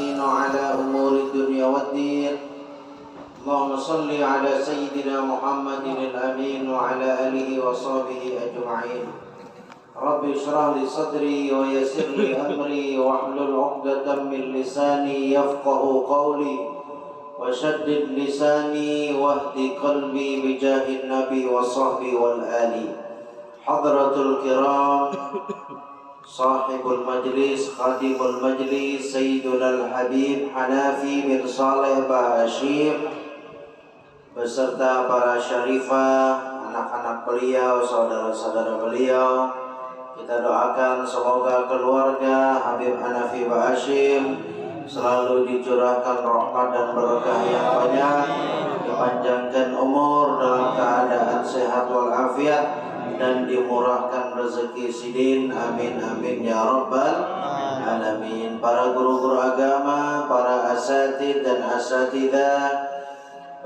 نستعين على أمور الدنيا والدين. اللهم صل على سيدنا محمد الأمين وعلى آله وصحبه أجمعين. رب اشرح لي صدري ويسر لي أمري واحلل عقدة من لساني يفقه قولي وشدد لساني واهد قلبي بجاه النبي وصحبه والآل. حضرة الكرام، صاحب المجلس، خادم المجلس، سيدنا الحبيب Hanafi bin Saleh Bahashim beserta para syarifah, anak-anak beliau, saudara-saudara beliau, kita doakan semoga keluarga Habib Hanafi Bahashim selalu dicurahkan rahmat dan berkah yang banyak, dipanjangkan umur dalam keadaan sehat walafiat, dan dimurahkan rezeki sidin. Amin amin ya rabbal alamin. Para guru-guru agama, para asatid dan asatidah,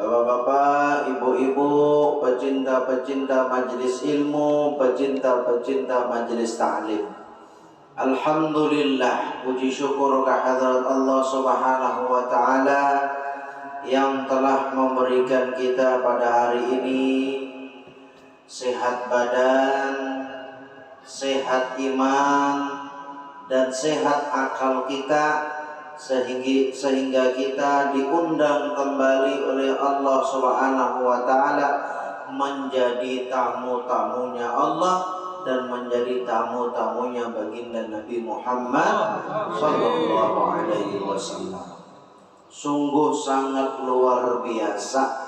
bapak-bapak, ibu-ibu, pecinta-pecinta majelis ilmu, pecinta-pecinta majelis ta'lim, alhamdulillah, puji syukur kehadirat Allah Subhanahu wa taala yang telah memberikan kita pada hari ini sehat badan, sehat iman, dan sehat akal kita, sehingga kita diundang kembali oleh Allah Subhanahu wa taala menjadi tamu-tamunya Allah dan menjadi tamu-tamunya baginda Nabi Muhammad sallallahu alaihi wasallam. Sungguh sangat luar biasa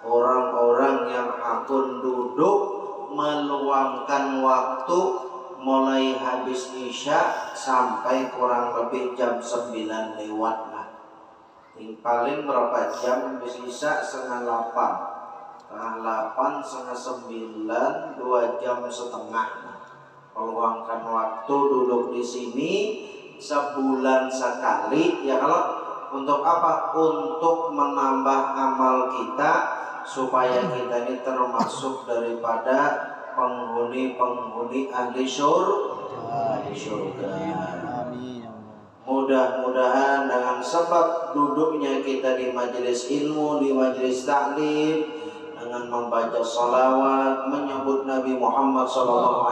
orang-orang yang akan duduk meluangkan waktu mulai habis isya sampai kurang lebih jam 9 lewat lah. Paling berapa jam habis isya? Setengah 8, setengah 9, 2 jam setengah. Meluangkan waktu duduk di sini sebulan sekali, ya kalau untuk apa? Untuk menambah amal kita supaya kita ini termasuk daripada penghuni-penghuni ahli surga. Mudah-mudahan dengan sebab duduknya kita di majelis ilmu, di majelis taklim, dengan membaca salawat, menyebut Nabi Muhammad SAW,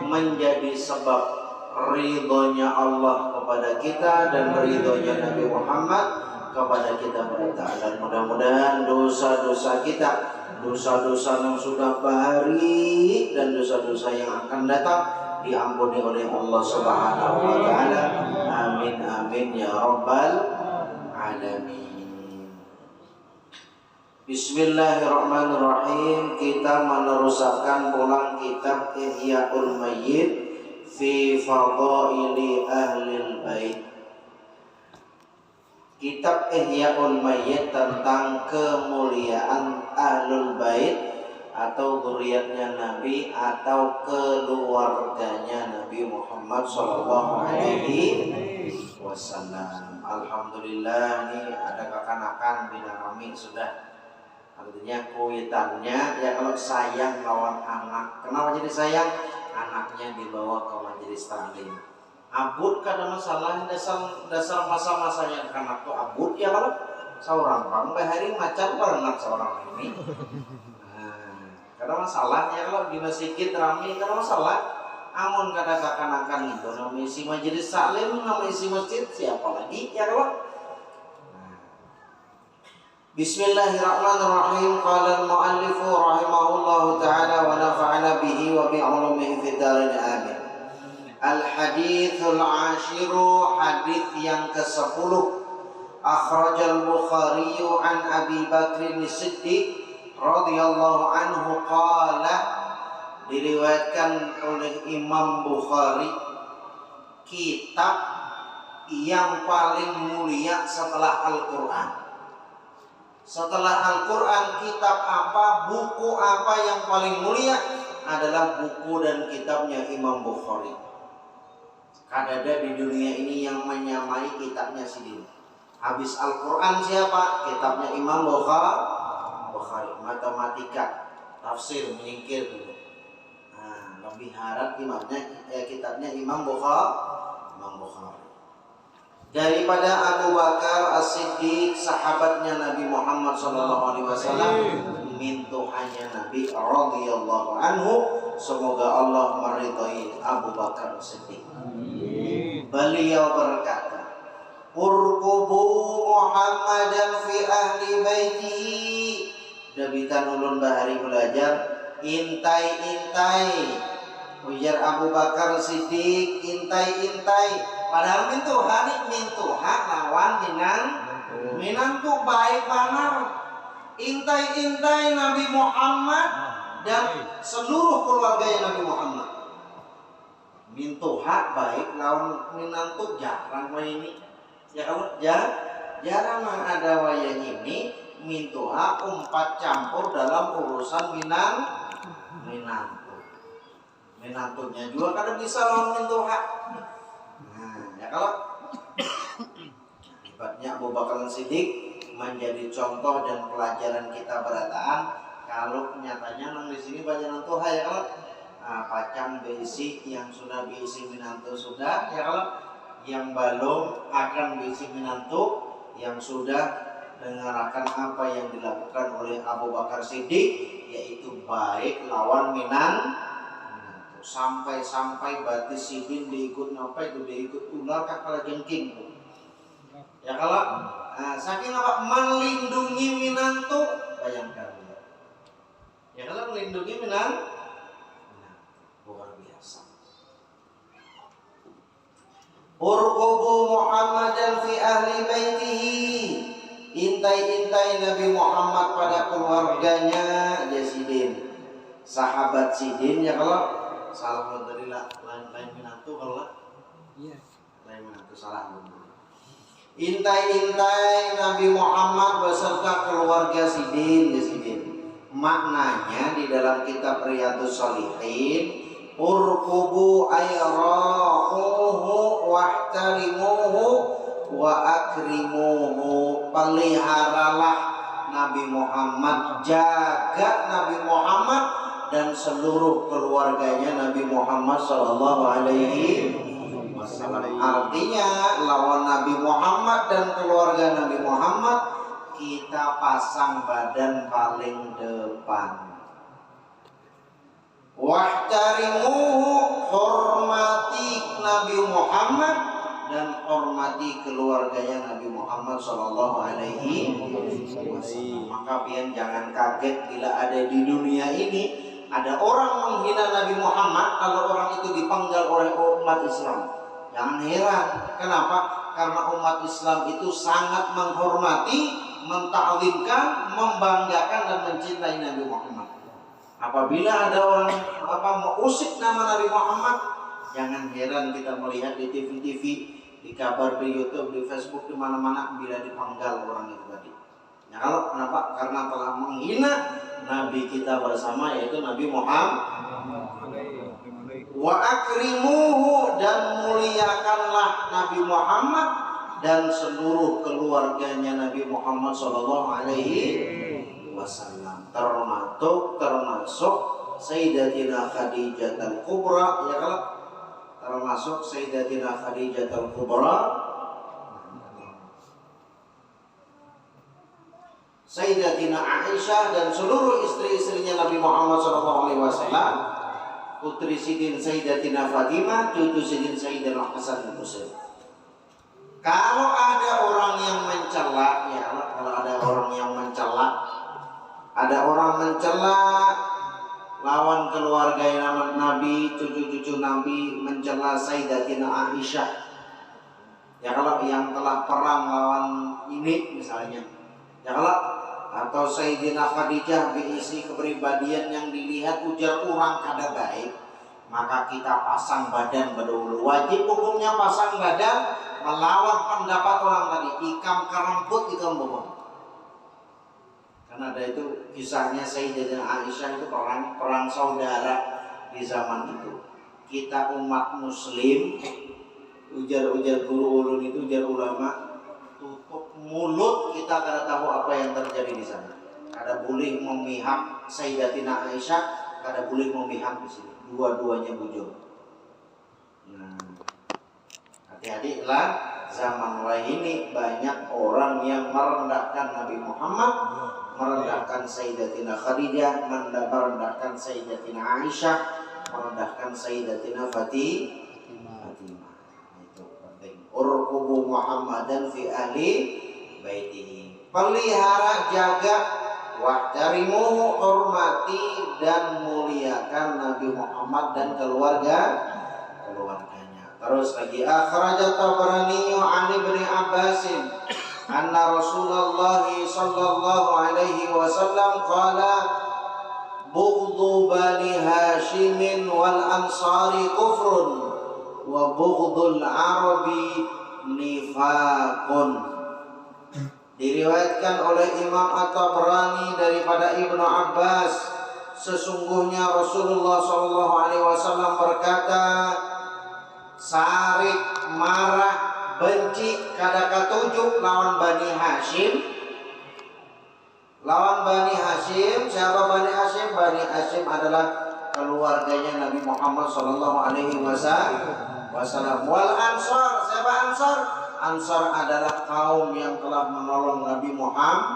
menjadi sebab ridhonya Allah kepada kita dan ridhonya Nabi Muhammad kepada kita berita. Dan mudah-mudahan dosa-dosa kita, dosa-dosa yang sudah bahari dan dosa-dosa yang akan datang diampuni oleh Allah Subhanahu wa taala. Amin amin ya rabbal alamin. Bismillahirrahmanirrahim. Kita meneruskan pulang kitab Ihya'ul Mayyit fi Fadaili Ahlil Bait. Kitab Ihya'ul Mayyit tentang kemuliaan Ahlul Bait atau zuriatnya Nabi atau keluarganya Nabi Muhammad sallallahu alaihi wasallam. Alhamdulillah, ini ada kekanakan bina kami sudah. Artinya kuitannya ya, kalau sayang lawan anak. Kenapa jadi sayang? Anaknya dibawa ke majelis taklim. Abud kada masalah, dasar masa-masa yang kanak tuh abud ya kalau seorang bang bahari macan berenang seorang ini. Kada masalah ya kalau di masjid ramai, kada masalah. Amun kada kakanakan itu nama isi majelis taklim, nama isi masjid siapa lagi ya kalau. Bismillahirrahmanirrahim. Qala al-muallifu rahimahullahu ta'ala wa nafa'ana bihi wa bi'ulumihi fid dharain amin. Al-hadithul ashiru, hadith yang ke-10. Akhrajal Bukhari an Abi Bakr As-Siddiq radhiyallahu anhu qala, diriwayatkan oleh Imam Bukhari, kitab yang paling mulia setelah Al-Quran. Setelah Al-Quran, kitab apa, buku apa yang paling mulia? Adalah buku dan kitabnya Imam Bukhari. Kada ada di dunia ini yang menyamai kitabnya sendiri. Habis Al-Quran siapa? Kitabnya Imam Bukhari. Matematika, tafsir, menyingkir dulu. Lebih harap kitabnya Imam Bukhari. daripada Abu Bakar As-Siddiq sahabatnya Nabi Muhammad SAW, mintuhannya Nabi radhiyallahu anhu, semoga Allah meridhai Abu Bakar As-Siddiq. Beliau berkata, urqubu Muhammadan fi ahli baitihi, debikan ulun bahari belajar, intai-intai, ujar Abu Bakar Siddiq, intai-intai. Padahal mintuha lawan minantu baik benar. Intai-intai Nabi Muhammad dan seluruh keluarga Nabi Muhammad. Mintuha baik lawan minantu jarang ini. Ya kalau jarang ada wayang ini mintuha umpat campur dalam urusan minantu. Minantunya juga kadang bisa lawan mintuha. Ya kalau hebatnya Abu Bakar Siddiq menjadi contoh dan pelajaran kita berataan. Kalau nyatanya nang di sini banyak tuha ya kalau pacang beisi yang sudah beisi minantu sudah ya kalau yang belum akan beisi minantu yang sudah dengarkan apa yang dilakukan oleh Abu Bakar Siddiq, yaitu baik lawan minantu. Sampai batis sidin diikut ngapai itu diikut ular kakala jengking. Ya kalau saking apa melindungi minantu, bayangkan ya kalau melindungi minantu luar biasa. Urqubu Muhammadan fi ahli baitihi, intai-intai Nabi Muhammad pada keluarganya. Ya sidin, sahabat sidin ya kalau salah dari lain minantu kalau lah, iya lain minantu salah. Intai-intai Nabi Muhammad beserta keluarga sidin, ya sidin. Maknanya di dalam kitab Riyadhus Shalihin, urqubu ayraquhu wahtarimuhu wa akrimuhu, peliharalah Nabi Muhammad, jaga Nabi Muhammad dan seluruh keluarganya Nabi Muhammad Sallallahu Alaihi Wasallam. Artinya lawan Nabi Muhammad dan keluarga Nabi Muhammad kita pasang badan paling depan. Wahtarimuhu, hormati Nabi Muhammad dan hormati keluarganya Nabi Muhammad Sallallahu Alaihi Wasallam. Maka pian jangan kaget bila ada di dunia ini ada orang menghina Nabi Muhammad, kalau orang itu dipenggal oleh umat Islam. Jangan heran. Kenapa? Karena umat Islam itu sangat menghormati, mentaklimkan, membanggakan dan mencintai Nabi Muhammad. Apabila ada orang mengusik nama Nabi Muhammad, jangan heran kita melihat di TV-TV, di kabar, di YouTube, di Facebook, di mana-mana bila dipenggal orang itu tadi. Ya kalau kenapa? Karena telah menghina Nabi kita bersama, yaitu Nabi Muhammad. Wa akrimuhu, dan muliakanlah Nabi Muhammad dan seluruh keluarganya Nabi Muhammad Sallallahu Alaihi Wasallam. Termasuk Sayyidatina Khadijah al-Kubra, ya kalau termasuk Sayyidatina Khadijah al-Kubra, Sayyidatina Aisyah dan seluruh istri-istrinya Nabi Muhammad SAW, putri Sidin Sayyidatina Fatimah, cucu Sidin Sayyidina Hasan bin Husain. Kalau ada orang yang mencela, ya kalau ada orang yang mencela, ada orang mencela lawan keluarga Nabi, cucu-cucu Nabi, mencela Sayyidatina Aisyah. Ya kalau yang telah perang lawan ini misalnya, ya kalau atau Sayyidina Khadijah berisi kepribadian yang dilihat ujar orang kada baik, maka kita pasang badan berdahulu. Wajib hukumnya pasang badan melawan pendapat orang tadi, ikam keremput ikam bohong. Karena ada itu kisahnya Sayyidatina Aisyah itu perang saudara di zaman itu. Kita umat muslim, ujar-ujar guru ulun itu, ujar ulama, tutup mulut, kita kada tahu apa yang terjadi di sana. Kada boleh memihak Sayyidatina Aisyah, kada boleh memihak di sini. Dua-duanya bujur. Hati-hati lah zaman ini banyak orang yang merendahkan Nabi Muhammad, merendahkan Sayyidatina Khadijah, merendahkan Sayyidatina Aisyah, merendahkan Sayyidatina Fatimah. Itu penting. Urqubu Muhammadan fi ahli baitihi. Pelihara, jaga, wahtarimuhu, hormati dan muliakan Nabi Muhammad dan keluarganya. Terus lagi akhrajat Tabrani an Ibnu Abbas anna Rasulullah sallallahu alaihi wasallam qala bughdhu bani Hashim wal ansari kufrun wa bughdhul arabi nifaqun. Diriwayatkan oleh Imam At-Tabrani daripada Ibnu Abbas, sesungguhnya Rasulullah sallallahu alaihi wasallam berkata, sarik, marah, benci kada katujuk lawan Bani Hashim. Lawan Bani Hashim, siapa Bani Hashim? Bani Hashim adalah keluarganya Nabi Muhammad sallallahu alaihi wasallam. Wal ansar, siapa ansar? Ansar adalah kaum yang telah menolong Nabi Muhammad.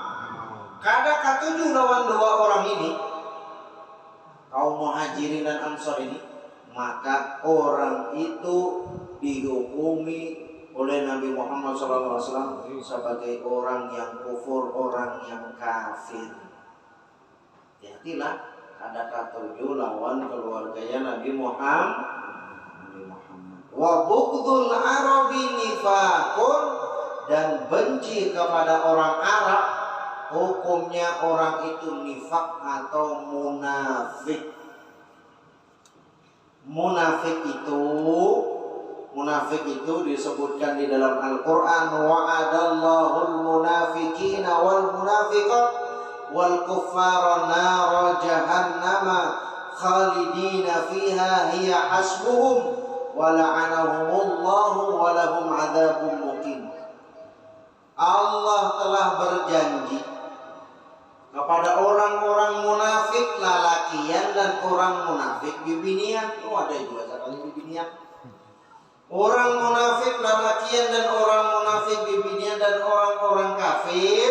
Kada katujuk lawan dua orang ini, kaum Muhajirin dan Ansar ini, maka orang itu dihukumi oleh Nabi Muhammad SAW sebagai orang yang kufur, orang yang kafir. Jadilah ada katuju lawan keluarganya Nabi Muhammad. Wa bughdul arabi nifaqun, dan benci kepada orang Arab hukumnya orang itu nifak atau munafik. Munafik itu disebutkan di dalam Al-Qur'an, wa'adallahul munafiqina wal munafiqat wal kuffara nar jahannama khalidina fiha hiya hasbuhum wa la'anahumullahu wa lahum adzabun muqim. Allah telah berjanji kepada orang-orang munafik lalakian dan orang munafik bibinian. Ada dua kali bibinian. Orang munafik lalakian dan orang munafik bibinian dan orang-orang kafir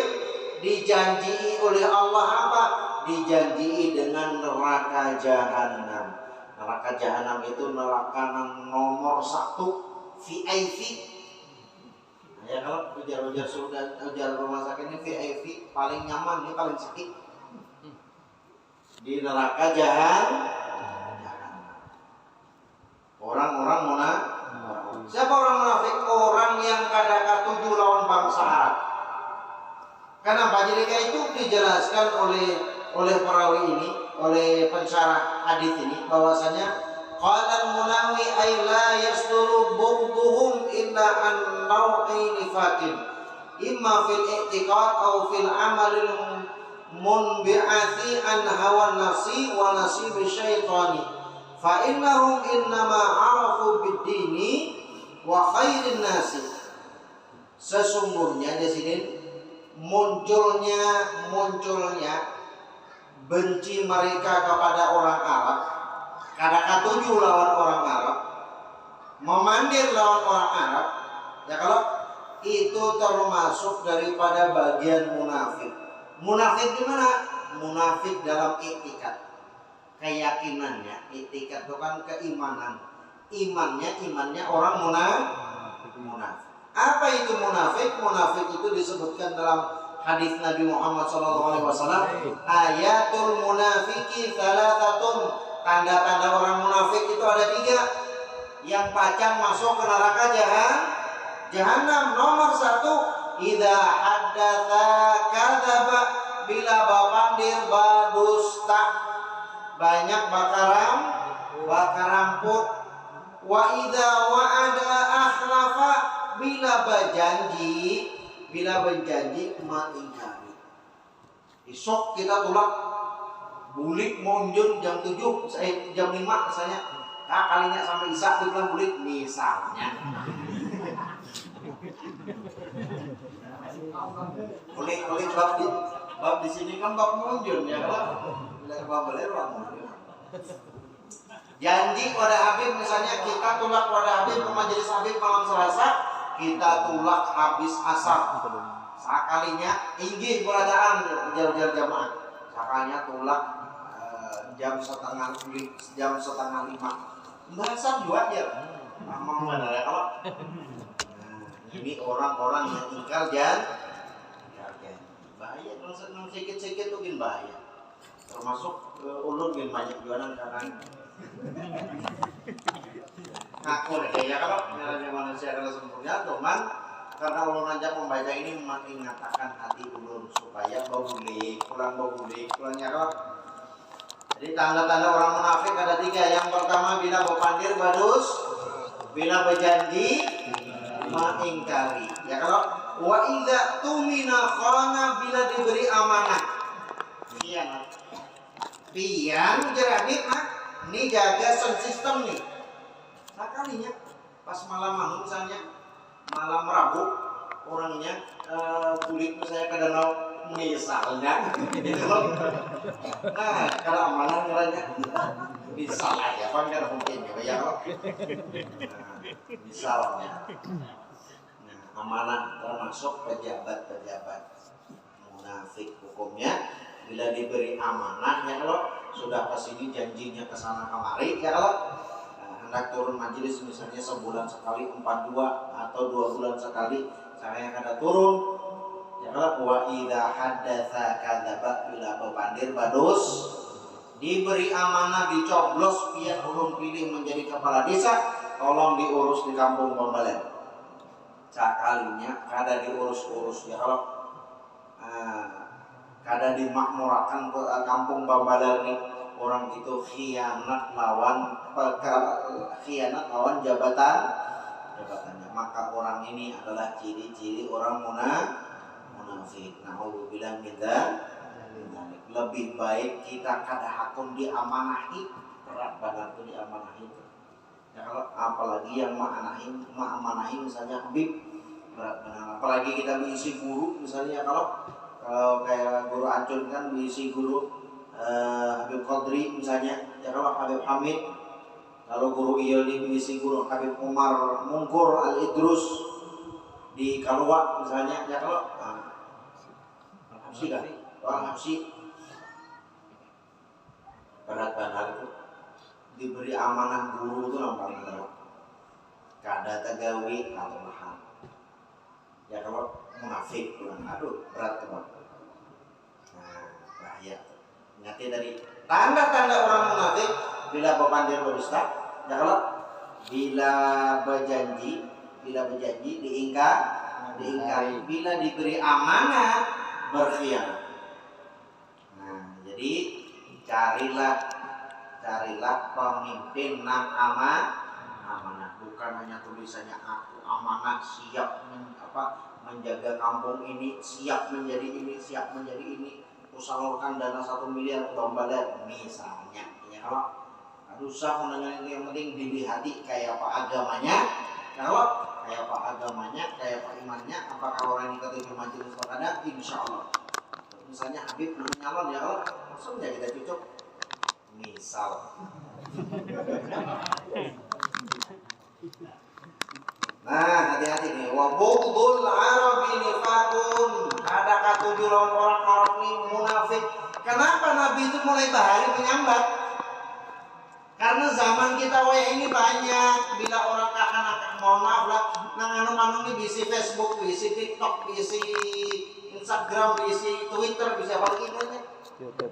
dijanji oleh Allah apa? Dijanji dengan neraka jahanam. Neraka jahanam itu neraka nomor 1 VIP. Ya kalau ujar surga, ujar rumah sakit ini VIP paling nyaman, ini paling sakit di neraka jahanam. Orang-orang munafik. Siapa orang munafik? Orang yang kada katuju lawan bangsa Arab. Kenapa? Jadi itu dijelaskan oleh perawi ini, oleh pensyarah hadis ini, bahwasanya qala Munawi ay la yasduru bughdhuhum illa an naw'i nifaqin imma fil i'tiqad aw fil amalil munbi'ati an hawa nafsi wa nasib syaitani fa innahum innama arafu bid-dini wa khairin nasi. Sesungguhnya di sini munculnya benci mereka kepada orang Arab, kada katuju lawan orang Arab, memandir lawan orang Arab, ya kalau itu termasuk daripada bagian munafik. Munafik gimana? Munafik dalam i'tikad, keyakinannya. I'tikad itu kan keimanan. Imannya orang munafik. Apa itu munafik? Munafik itu disebutkan dalam hadis Nabi Muhammad SAW. Ayatul munafiki thalathatun. Tanda-tanda orang munafik itu ada 3. Yang pacang masuk ke neraka jahanam. Nomor 1, idza haddatsa kadzaba, bila bapandir badusta, banyak bakaramput. Wa idza wa'ada akhlafa, bila berjanji mengingkari. Esok kita tulak bulik monjun jam 7, jam 5 misalnya. Kalinya sampai Isya dibilang bulik misalnya. Bulik bab di sini kan bab monjun ya kan. Bab beler monjun. Janji pada Habib misalnya kita tulak pada Habib ke majelis Habib malam Selasa, kita tulak habis asar. Sakalinya inggih beradaan jauh-jauh jamaah. Sakalinya tulak jam setengah 5. Bahasa juga aja. Amang mana ya kalau ini orang-orang yang ingkar bahaya. Kalau sedikit-sedikit mungkin bahaya. Termasuk ulun yang banyak jualan karena ngaku deh ya kalau manusia adalah sempurna, cuman karena ulun aja membaca ini mengatakan hati ulun supaya bagulik, pulangnya kalau. Jadi tanda-tanda orang munafik ada 3. Yang pertama bila berpandir badus, bila berjanji mengingkari. Ya kalau wa idza tumina khana, bila diberi amanah khianat. Pian jerabit mah ini jaga sound system nih. Sakalinya pas malam misalnya malam Rabu orangnya kulit saya ke danau misalnya gitu loh. Nah kalau amanah ngeranya bisa lah ya kan karena mungkin ya loh. Misalnya amanah termasuk pejabat-pejabat munafik hukumnya bila diberi amanah ya kalau sudah kesini janjinya kesana kemari ya kalau hendak turun majelis misalnya sebulan sekali 42 atau 2 bulan sekali saya kada turun ya kalau wa idza haddatsa kadzaba, bila berpandir badus. Diberi amanah dicoblos biar ulun pilih menjadi kepala desa, tolong diurus di kampung Bambalen. Sakalinya kada diurus-urus ya kalau kada dimakmurakan ke kampung Bambalen ini, orang itu khianat lawan jabatannya, maka orang ini adalah ciri-ciri orang munafik. Nauzubillah min dzalik. Lebih baik kita kada hakun diamanahi, berat badan itu diamanahi. Ya kalau apalagi yang ma'amanahi misalnya Habib, berat benar. Apalagi kita diisi guru misalnya kalau kayak guru Acun kan diisi guru Habib Qadri misalnya, ya kalau Habib Hamid, lalu guru Iyali diisi guru Habib Umar Mungkur Al-Idrus di Kalua misalnya, ya kalau Habsi kan, orang Habsi berat-berat itu diberi amanah guru itu nampak berat, kada tegawi atau mahal. Ya kalau munafik pulang, aduh berat teman. Nah bahaya. Ingat tadi tanda-tanda orang munafik bila berpandir berdusta, ya kalau bila berjanji diingkari, bila diberi amanah berkhianat. Nah jadi carilah pemimpin yang amanah, bukan hanya tulisannya aku amanah siap menjaga kampung ini, siap menjadi ini, usalurkan dana 1 miliar ke Bambalen misalnya. Ya kalau usah mendengar ini, yang penting dilihati kayak apa agamanya. Kalau kayak apa agamanya, kayak apa imannya, apakah orang ini ketika majelis berada, insya Allah. Misalnya Habib nyalon ya kalau langsung ya kita cocok misal. Nah hati-hati nih, wa bughdul arabi nifaqun, ada ketujuh orang Arab ini munafik. Kenapa Nabi itu mulai bahari menyambat? Karena zaman kita ini banyak, bila orang akan mohon maaf lah, nang anu ini bisi Facebook, bisi TikTok, bisi Instagram, bisi Twitter, bisa apa lagi namanya? YouTube.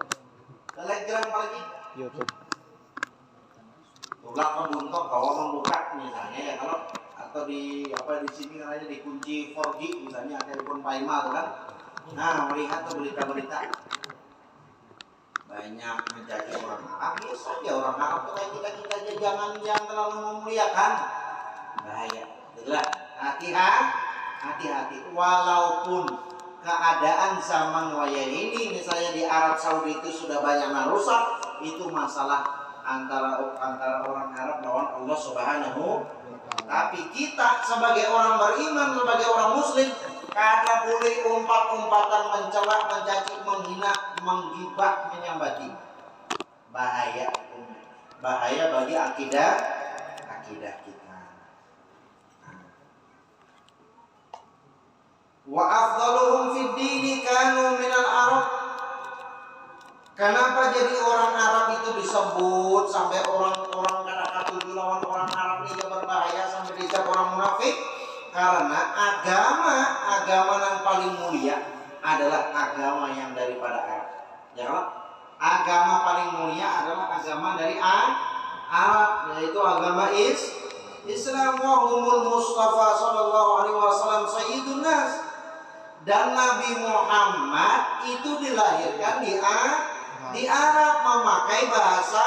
Telegram apalagi? YouTube. Tulak membuntok bahwa membuka misalnya ya kalau atau di sini namanya dikunci 4G misalnya telepon Paima kan. Nah, melihat berita-berita banyak menjadi orang Arab, biasa saja orang Arab kayak kita aja jangan terlalu memuliakan. Bahaya. Itulah hati-hati walaupun keadaan zaman waya ini misalnya di Arab Saudi itu sudah banyak yang rusak, itu masalah antara orang Arab lawan Allah Subhanahu. Tapi kita sebagai orang beriman, sebagai orang muslim, kada boleh umpat-umpatan mencela, mencaci, menghina, menggibah, menyambati. Bahaya bagi akidah kita. Wa afdaluhum fid dini kanu minal Arab. Kenapa jadi orang Arab itu disebut sampai orang-orang kata tujuh lawan orang Arab ini berbahaya sampai disebut orang munafik? Karena agama yang paling mulia adalah agama yang daripada Arab. Ya kan? Agama paling mulia adalah agama dari Arab, yaitu agama Islam. Wa humul Mustafa sallallahu alaihi wasallam sayyidun nas. Dan Nabi Muhammad itu dilahirkan di Arab, memakai bahasa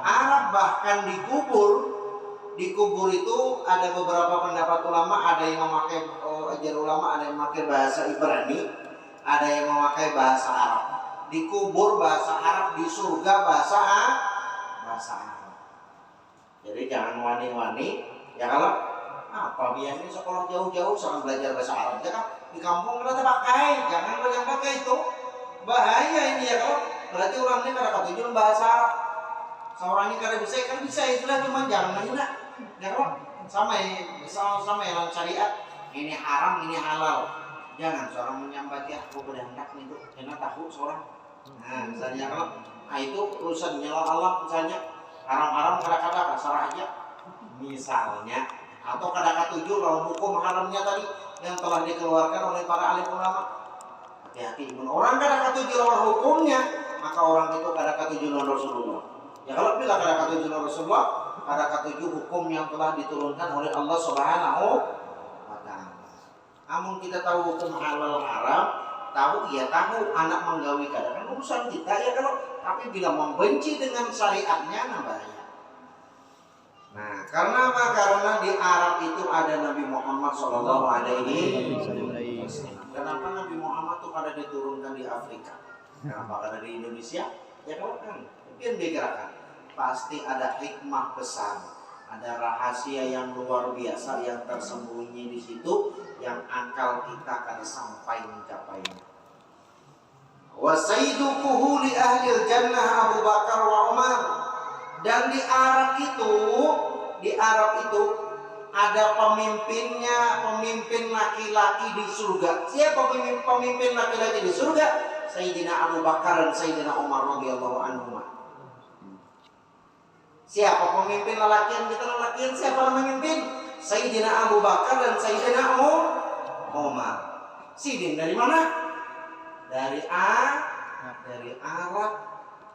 Arab, bahkan dikubur itu ada beberapa pendapat ulama, ada yang memakai ada yang memakai bahasa Ibrani, ada yang memakai bahasa Arab. Dikubur bahasa Arab, di surga bahasa Arab. Jadi jangan wani-wani ya, kalau apa biasanya sekolah jauh-jauh sangat belajar bahasa Arab ya kan, di kampung kita pakai, jangan banyak pakai itu. Bahaya ini ya, kalau berarti orang ini kada katujuan bahasa Arab. Seorang ini kada bisa, kan bisa itulah, cuma jangan menghina. Ya kan? Sama yang syariat, ini haram, ini halal. Jangan seorang menyambat ya, aku berhendak itu, karena tahu seorang. Nah, misalnya kalau itu urusan nyala Allah, misalnya haram-haram kada kasar aja. Misalnya, atau kada katuju lawan hukum haramnya tadi yang telah dikeluarkan oleh para alim ulama. Hati-hati, orang kada katuju lawan hukumnya, maka orang itu kada katuju lawan Rasulullah. Ya kalau bila kada katuju lawan Rasulullah, kada katuju hukum yang telah diturunkan oleh Allah Subhanahu wa taala. Namun kita tahu hukum halal haram, tahu anak menggawi kada kan urusan kita ya kalau, tapi bila membenci dengan syariatnya bahaya. Nah, karena apa? Karena di Arab itu ada Nabi Muhammad sallallahu alaihi wasallam. Kenapa Nabi Muhammad itu kada diturunkan di Afrika? Kenapa kada di Indonesia? Ya kan, mungkin dikirakan pasti ada hikmah besar, ada rahasia yang luar biasa yang tersembunyi di situ yang akal kita kada sampai mencapainya. Wa sayyidu kuhuli ahlil jannah Abu Bakar wa Umar. Dan di Arab itu ada pemimpinnya, pemimpin laki-laki di surga. Siapa pemimpin laki-laki di surga? Sayyidina Abu Bakar dan Sayyidina Umar radhiyallahu anhum. Siapa pemimpin lelakian kita lelakian? Siapa pemimpin? Sayyidina Abu Bakar dan Sayyidina Umar. Sidin dari mana? Dari Arab.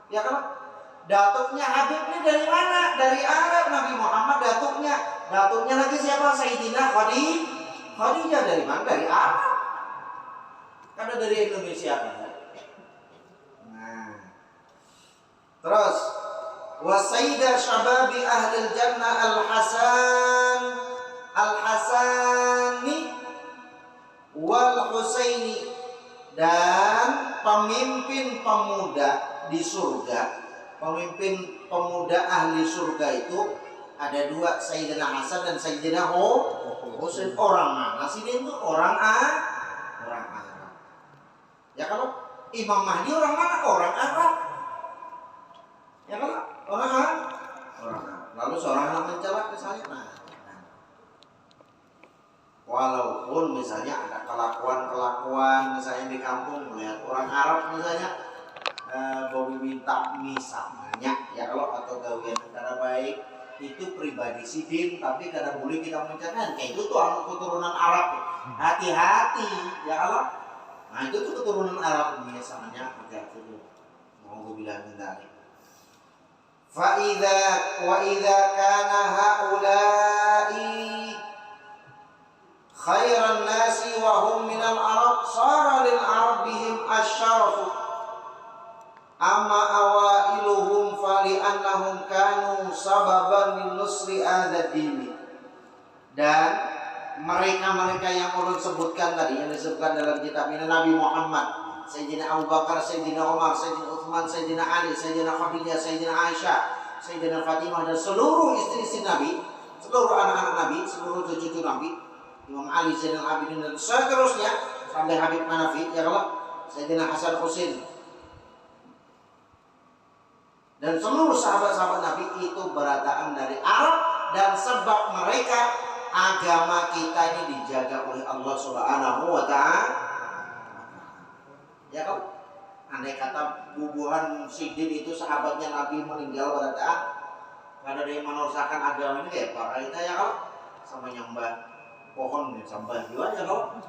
Ya kan? Datuknya Habib ini dari mana? Dari Arab. Nabi Muhammad datuknya lagi siapa? Sayyidina Khadijah dari mana? Dari Arab. Karena dari Indonesia kan. Nah. Terus wa sayyida syababi ahlil jannah al-Hasani wal Husaini. Dan pemimpin pemuda di surga, pemimpin pemuda ahli surga itu ada dua, Sayyidina Hasan dan Sayyidina Husain. Orang mana sih dia itu? Orang Arab. Ya kalau Imam Mahdi orang mana? Orang Arab. Ya kalau orang Arab. Lalu seorang anak mencela misalnya, walaupun misalnya ada kelakuan misalnya di kampung melihat orang Arab misalnya Bobi minta misalnya ya kalau atau gawian cara baik itu pribadi sidin, tapi kada boleh kita menceritakan kayak itu tuh anak keturunan Arab. Hati-hati ya kalau itu tuh keturunan Arab misalnya hati-hati tuh mau gue bilangin tadi. Fa idza kana haula'i khairan nasi wa hum minal Arab sara lil Arabihim asyarafu amma awailuhum fali annahum kanu sababan min nusri adzadini. Dan mereka yang ulun sebutkan tadi, yang disebutkan dalam kitab ini, Nabi Muhammad, Sayyidina Abu Bakar, Sayyidina Umar, Sayyidina Uthman, Sayyidina Ali, Sayyidina Khadijah, Sayyidina Aisyah, Sayyidina Fatimah, dan seluruh istri-istri Nabi, seluruh anak-anak Nabi, seluruh cucu-cucu Nabi, Imam Ali, Zainal Abidin, dan seterusnya sampai Habib Hanafi, ya Allah, Sayyidina Hasan Husain, dan seluruh sahabat-sahabat Nabi itu berataan dari Arab. Dan sebab mereka agama kita ini dijaga oleh Allah Subhanahu wa Ta'ala. Ya kan? Andai kata bubuhan Sidin itu sahabatnya Nabi meninggal pada saat nggak ada yang meneruskan agama ini kayak para kita ya kan? Sama nyembah pohon nih, sembah juga ya kan?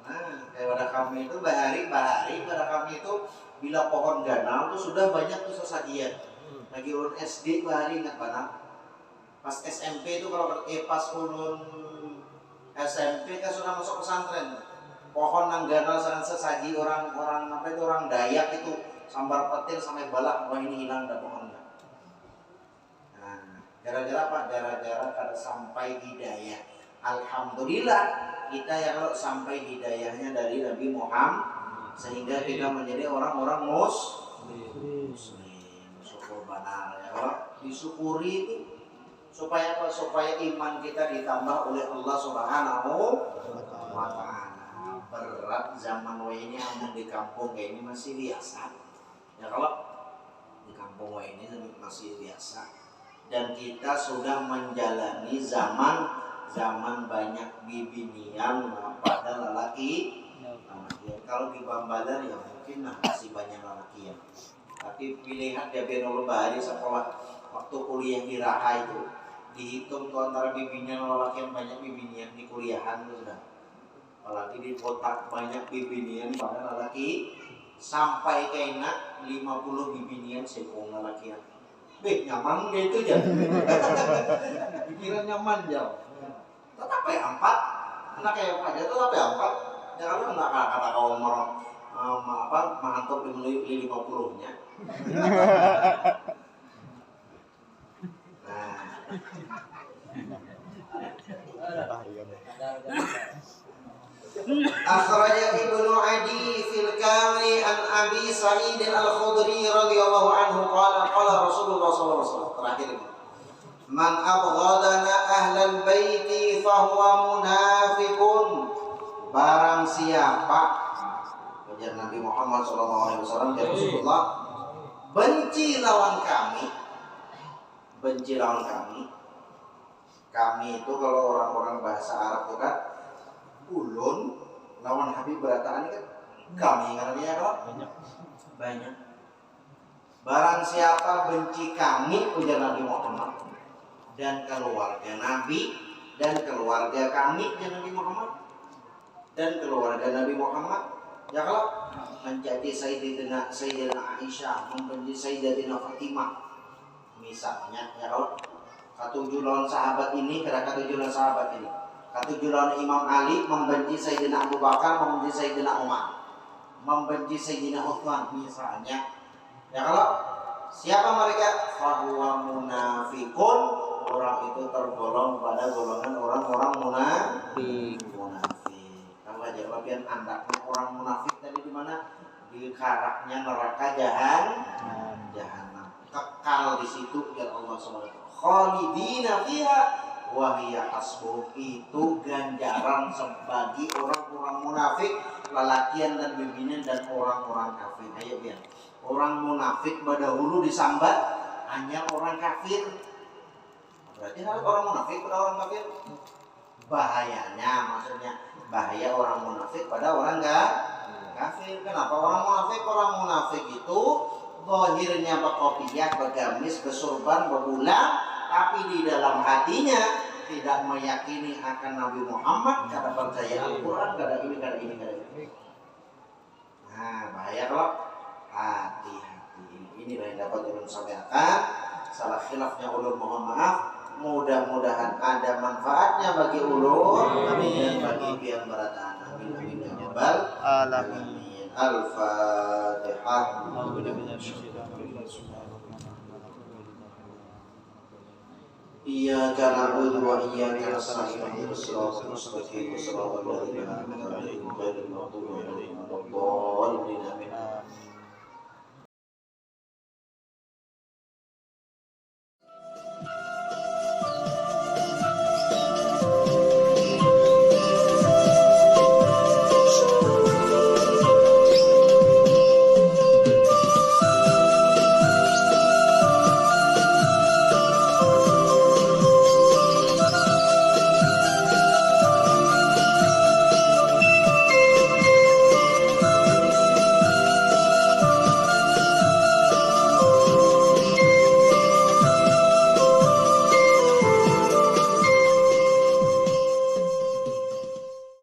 Nah, kayak pada kami itu bahari pada kami itu bila pohon ganal itu sudah banyak tuh sesajian. Lagi ulun SD bahari ingat banget. Pas SMP itu kalau pas ulun SMP kan sudah masuk pesantren. Pohon nang ganal sangat sesaji orang-orang apa itu orang Dayak itu sambar petir sampai balak wah ini hilang dah pohonnya. Nah, gara-gara apa? Gara-gara kada sampai hidayah. Alhamdulillah kita yang kalau sampai hidayahnya dari Nabi Muhammad sehingga kita menjadi orang-orang muslim. Syukur benar ya Allah. Disyukuri itu supaya apa? Supaya iman kita ditambah oleh Allah Subhanahu wa Ta'ala. Berat zaman ini amun di kampung kayak ini masih biasa. Ya kalau di kampung ini masih biasa. Dan kita sudah menjalani zaman banyak bibinian pada lelaki. Kalau di Bambadan ya mungkin masih banyak lelaki ya. Tapi pilihan dia benol bahari sekolah waktu kuliah di Raha itu dihitung tuh antara bibinian lelaki yang banyak bibinian di kuliahan itu sudah. Apalagi di kota banyak bibinian pada lelaki sampai kena 50 bibinian sekong lelaki. Nyaman gitu aja. Pikiran nyaman jauh. Tetap ya 4. Anak kayak apa aja tetap ya 4. Ya kalau enggak kata kaum orang mantap di 50-nya. Akhraja Ibnu Adi fil Kamil an Abi Sa'id Al-Khudri radhiyallahu anhu qala Rasulullah sallallahu alaihi wasallam terakhir ini man abghadana ahlal baiti fahuwa munafiqun barang siapa ujar Nabi Muhammad sallallahu alaihi wasallam ya Rasulullah benci lawan kami itu kalau orang-orang bahasa Arab itu kan ulun lawan Habib berataan kan kami karena kalau banyak barang siapa benci kami ujar Nabi Muhammad dan keluarga Nabi dan keluarga kami ujar Nabi Muhammad dan keluarga Nabi Muhammad ya kalau menjadi Sayyidatina Aisyah membenci Sayyidatina Fatimah misalnya ya kalau ketujuh lawan sahabat ini ketujuh lawan Imam Ali membenci Sayyidina Abu Bakar, membenci Sayyidina Umar, membenci Sayyidina Uthman misalnya. Ya kalau siapa mereka? Fahuwa munafiqun, orang itu tergolong pada golongan orang-orang munafik. Kalau aja kelebihan andaknya orang munafik tadi di mana? Di karaknya neraka jahanam. Kekal di situ ya Allah SWT. Khalidina fiha wahiyya hasbuh itu ganjaran sebagai orang-orang munafik lelakian dan bibinian dan orang-orang kafir. Ayo biar orang munafik pada hulu disambat hanya orang kafir. Berarti harus orang munafik pada orang kafir. Bahayanya maksudnya bahaya orang munafik pada orang kafir. Kenapa orang munafik? Orang munafik itu zahirnya berkopiah, bergamis, bersurban, berulang tapi di dalam hatinya tidak meyakini akan Nabi Muhammad, kada percaya Al-Quran, kada ini. Nah, bahaya kalau hati-hati. Inilah yang dapat ulun sampaikan. Salah khilafnya ulun mohon maaf. Mudah-mudahan ada manfaatnya bagi ulun dan bagi pian berataan. Amin ya rabbal alamin. Al-Fatihah. Iyyaka na'budu wa iyyaka nasta'in ihdinas siratal mustaqim siratal ladzina an'amta 'alaihim ghairil maghdubi 'alaihim waladdallin.